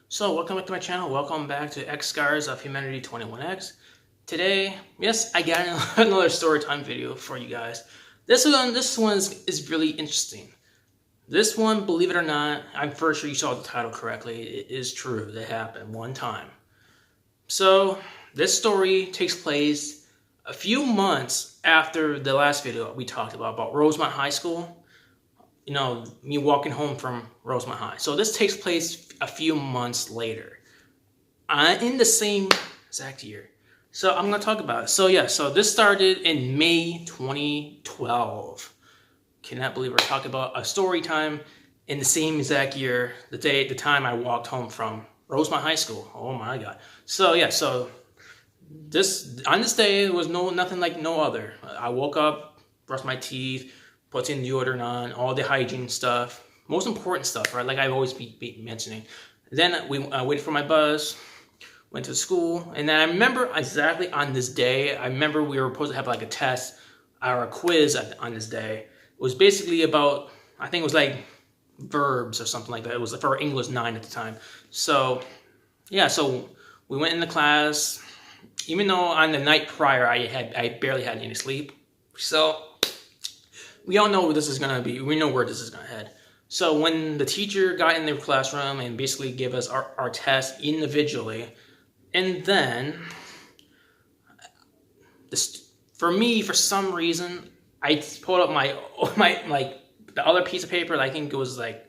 So, welcome back to my channel. Welcome back to X Scars of Humanity 21X. Today, yes, I got another story time video for you guys. This one is really interesting. This one, believe it or not, I'm pretty sure you saw the title correctly. It is true. That happened one time. So, this story takes place a few months after the last video we talked about Rosemont High School. Me walking home from Rosemont High. So this takes place a few months later, in the same exact year. So I'm going to talk about it. So this started in May 2012. Cannot believe we're talking about a story time in the same exact year, the time I walked home from Rosemont High School. Oh my God. So on this day, it was nothing like no other. I woke up, brushed my teeth, put in deodorant on, all the hygiene stuff, most important stuff, right? Like I always be mentioning. Then we waited for my bus, went to school, and then I remember exactly on this day. I remember we were supposed to have like a test or a quiz on this day. It was basically about, I think it was like verbs or something like that. It was for English 9 at the time. So we went into class. Even though on the night prior I barely had any sleep. So we all know where this is gonna be. We know where this is gonna head. So when the teacher got in the classroom and basically gave us our test individually, and then for me, for some reason, I pulled up my like the other piece of paper. I think it was like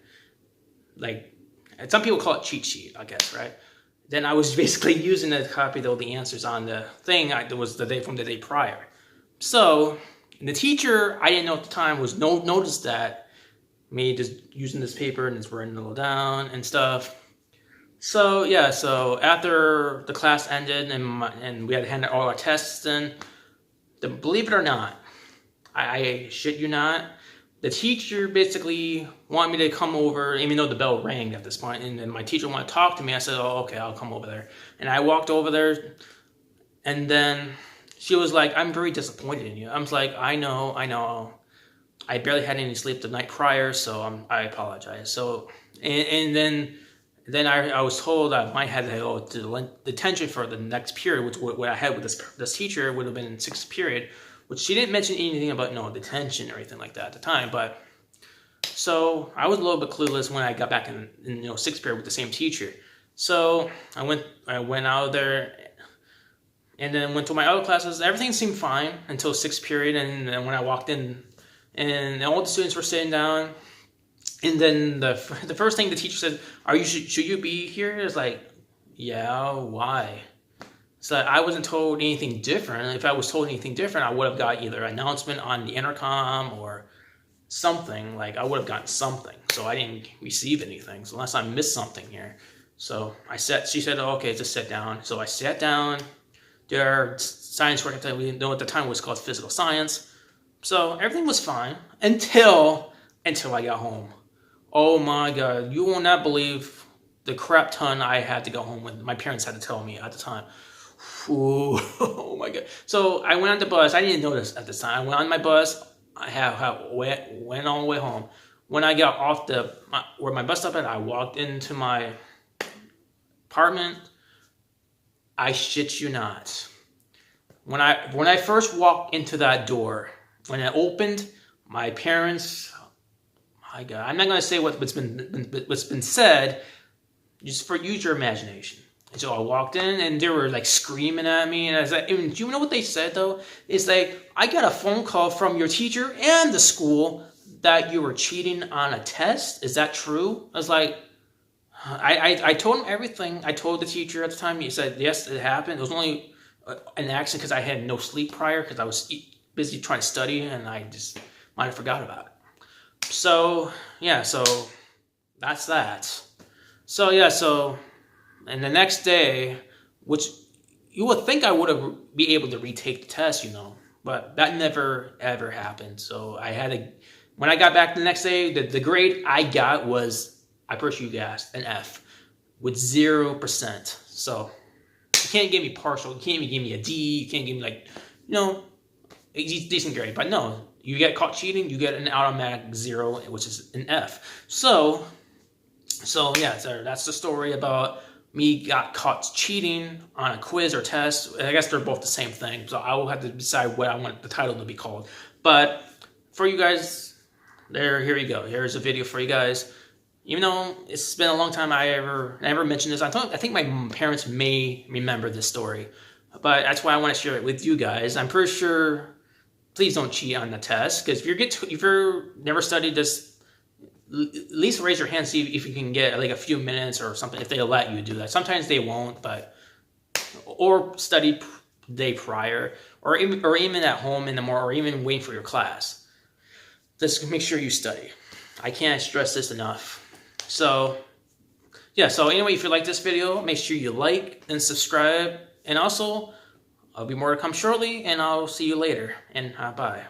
some people call it cheat sheet, I guess, right? Then I was basically using to copy all the answers on the thing that was the day from the day prior. So the teacher, I didn't know at the time, was noticed that me just using this paper and just writing it all down and stuff. So after the class ended and we had to hand out all our tests in, believe it or not, I shit you not, the teacher basically wanted me to come over, even though the bell rang at this point, and then my teacher wanted to talk to me. I said, "Oh, okay, I'll come over there." And I walked over there, and then she was like, "I'm very disappointed in you." I was like, "I know. I barely had any sleep the night prior, so I apologize." So, and then I was told I might have to go to detention for the next period, which what I had with this teacher would have been in sixth period, which she didn't mention anything about detention or anything like that at the time. But so I was a little bit clueless when I got back in sixth period with the same teacher. So I went out there and then went to my other classes. Everything seemed fine until sixth period, and then when I walked in, and all the students were sitting down, and then the first thing the teacher said, should you be here?" It's like, "Yeah, why?" So I wasn't told anything different. If I was told anything different, I would have got either an announcement on the intercom or something. Like I would have gotten something. So I didn't receive anything. So unless I missed something here. So she said, "Oh, okay, just sit down." So I sat down. Did our science work that we didn't know at the time was called physical science. So everything was fine until I got home. Oh my God, you will not believe the crap ton I had to go home with. My parents had to tell me at the time. Ooh, oh my God. So I went on the bus. I didn't know this at the time. I went on my bus. Went all the way home. When I got off where my bus stop at, I walked into my apartment. I shit you not. When I first walked into that door, when it opened, my parents, my God, I'm not gonna say what's been said. Just use your imagination. And so I walked in, and they were like screaming at me, and I was like, "Do you know what they said though? It's like, I got a phone call from your teacher and the school that you were cheating on a test. Is that true?" I was like, I told him everything. I told the teacher at the time. He said, "Yes, it happened. It was only an accident because I had no sleep prior because I was busy trying to study, and I just might have forgot about it." So that's that. And the next day, which you would think I would have be able to retake the test, but that never ever happened. So when I got back the next day, the grade I got was, I pretty sure you guessed, an F with 0%. So you can't give me partial, you can't even give me a D, you can't give me a decent grade. But no, you get caught cheating, you get an automatic 0, which is an F. So So yeah, so that's the story about me got caught cheating on a quiz or test. I guess they're both the same thing. So I will have to decide what I want the title to be called. But for you guys, here you go. Here's a video for you guys. Even though it's been a long time I ever mentioned this, I think my parents may remember this story, but that's why I want to share it with you guys. I'm pretty sure. Please don't cheat on the test, because if you're never studied this, at least raise your hand, see if you can get like a few minutes or something, if they'll let you do that. Sometimes they won't, or study the day prior, or even at home in the morning, or even waiting for your class. Just make sure you study. I can't stress this enough. So yeah, so anyway, if you like this video, make sure you like and subscribe, and also I'll be more to come shortly, and I'll see you later, and bye.